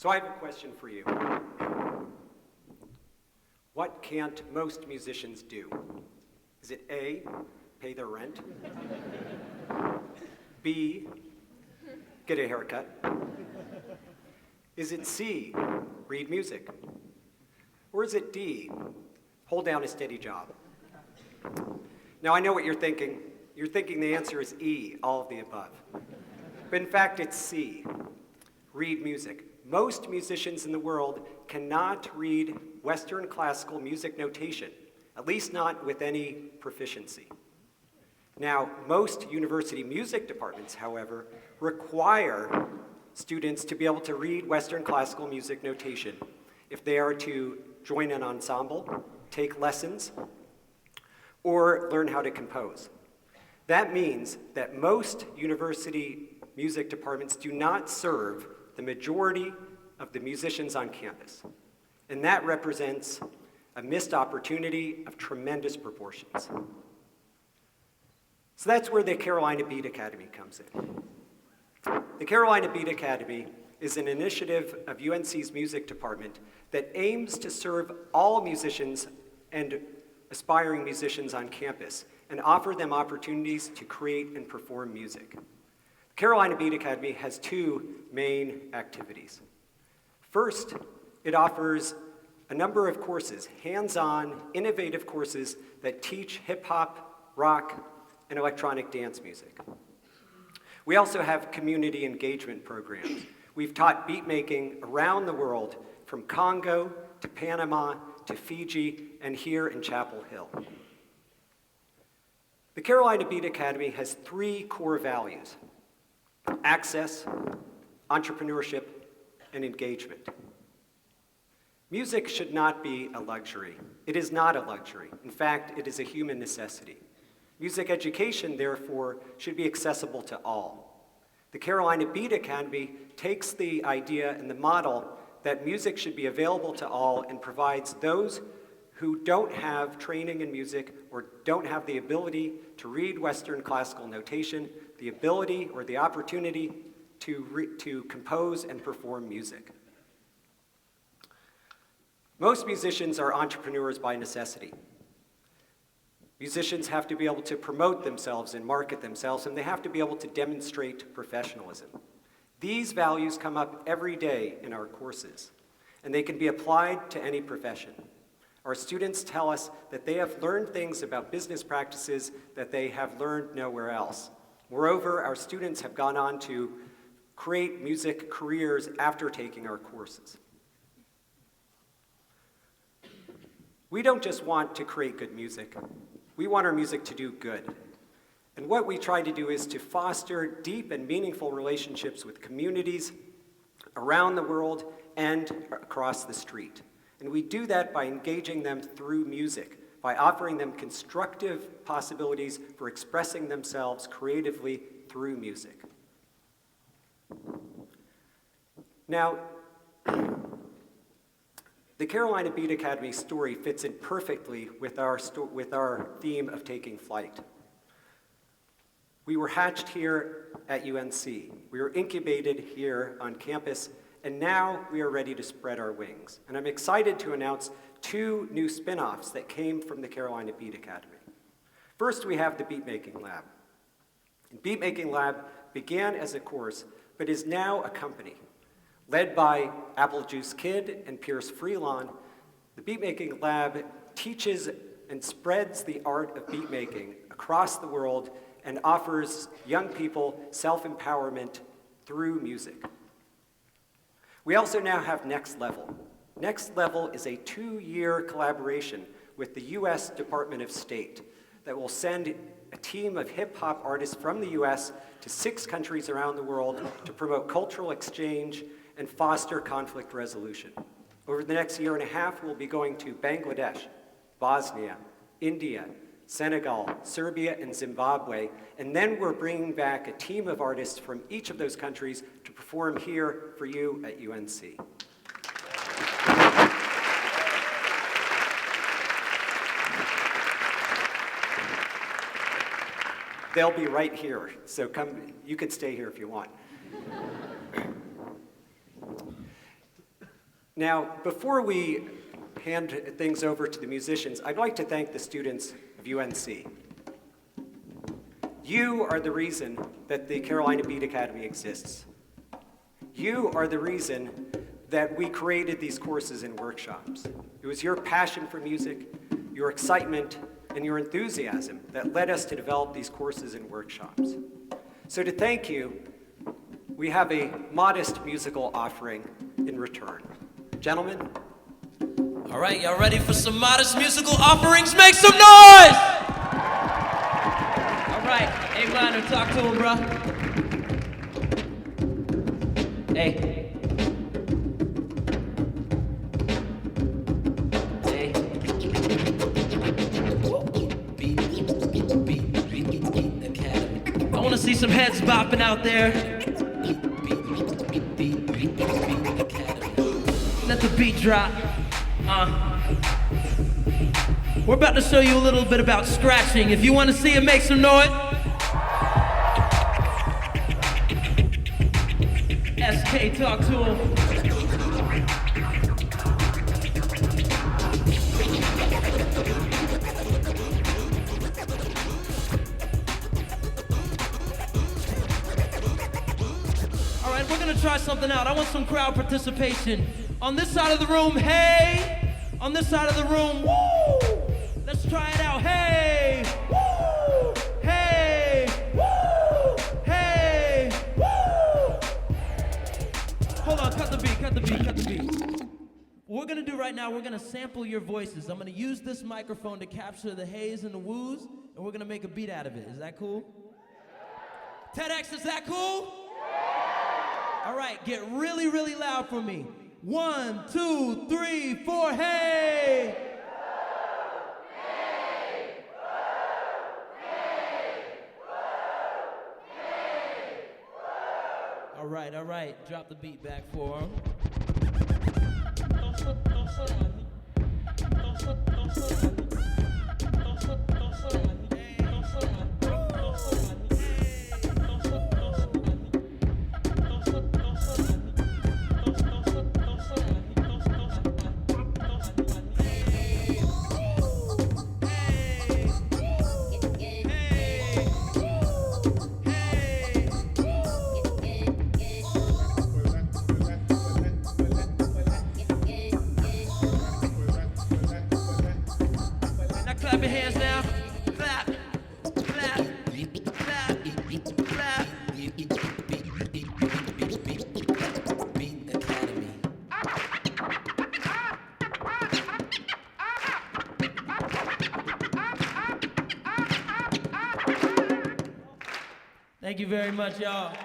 So I have a question for you. What can't most musicians do? Is it A, pay their rent? B, get a haircut? Is it C, read music? Or is it D, hold down a steady job? Now I know what you're thinking. You're thinking the answer is E, all of the above. But in fact, it's C, read music. Most musicians in the world cannot read Western classical music notation, at least not with any proficiency. Now, most university music departments, however, require students to be able to read Western classical music notation if they are to join an ensemble, take lessons, or learn how to compose. That means that most university music departments do not serve the majority of the musicians on campus. And that represents a missed opportunity of tremendous proportions. So that's where the Carolina Beat Academy comes in. The Carolina Beat Academy is an initiative of UNC's music department that aims to serve all musicians and aspiring musicians on campus and offer them opportunities to create and perform music. The Carolina Beat Academy has two main activities. First, it offers a number of courses, hands-on, innovative courses that teach hip-hop, rock, and electronic dance music. We also have community engagement programs. We've taught beat making around the world, from Congo to Panama to Fiji and here in Chapel Hill. The Carolina Beat Academy has three core values: access, entrepreneurship, and engagement. Music should not be a luxury. It is not a luxury. In fact, it is a human necessity. Music education, therefore, should be accessible to all. The Carolina Beat Academy takes the idea and the model that music should be available to all and provides those who don't have training in music or don't have the ability to read Western classical notation, the ability or the opportunity to compose and perform music. Most musicians are entrepreneurs by necessity. Musicians have to be able to promote themselves and market themselves, and they have to be able to demonstrate professionalism. These values come up every day in our courses, and they can be applied to any profession. Our students tell us that they have learned things about business practices that they have learned nowhere else. Moreover, our students have gone on to create music careers after taking our courses. We don't just want to create good music. We want our music to do good. And what we try to do is to foster deep and meaningful relationships with communities around the world and across the street. And we do that by engaging them through music, by offering them constructive possibilities for expressing themselves creatively through music. Now, the Carolina Beat Academy story fits in perfectly with our theme of taking flight. We were hatched here at UNC. We were incubated here on campus, and now we are ready to spread our wings. And I'm excited to announce two new spin-offs that came from the Carolina Beat Academy. First, we have the Beatmaking Lab. The Beatmaking Lab began as a course, but is now a company. Led by Apple Juice Kid and Pierce Freelon, the Beatmaking Lab teaches and spreads the art of beatmaking across the world and offers young people self-empowerment through music. We also now have Next Level. Next Level is a 2-year collaboration with the U.S. Department of State that will send a team of hip-hop artists from the U.S. to 6 countries around the world to promote cultural exchange and foster conflict resolution. Over the next year and a half, we'll be going to Bangladesh, Bosnia, India, Senegal, Serbia, and Zimbabwe, and then we're bringing back a team of artists from each of those countries to perform here for you at UNC. They'll be right here, so come, you can stay here if you want. Now, before we hand things over to the musicians, I'd like to thank the students of UNC. You are the reason that the Carolina Beat Academy exists. You are the reason that we created these courses and workshops. It was your passion for music, your excitement, and your enthusiasm that led us to develop these courses and workshops. So to thank you, we have a modest musical offering in return. Gentlemen. All right, y'all ready for some modest musical offerings? Make some noise! All right, hey, Minor, talk to him, bro. Hey. Hey. Beat Academy. I want to see some heads bopping out there. Let the beat drop. We're about to show you a little bit about scratching. If you want to see it, make some noise. SK, talk to him. All right, we're gonna try something out. I want some crowd participation. On this side of the room, hey! On this side of the room, woo! Let's try it out, hey! Woo! Hey! Woo! Hey! Woo! Hold on, cut the beat. What we're gonna do right now, we're gonna sample your voices. I'm gonna use this microphone to capture the hays and the woos, and we're gonna make a beat out of it. Is that cool? TEDx, is that cool? All right, get really, really loud for me. 1, 2, 3, 4, hey! All right, drop the beat back for him. Clap your hands now. Clap, clap, clap, clap. Beat Academy. Thank you very much, y'all.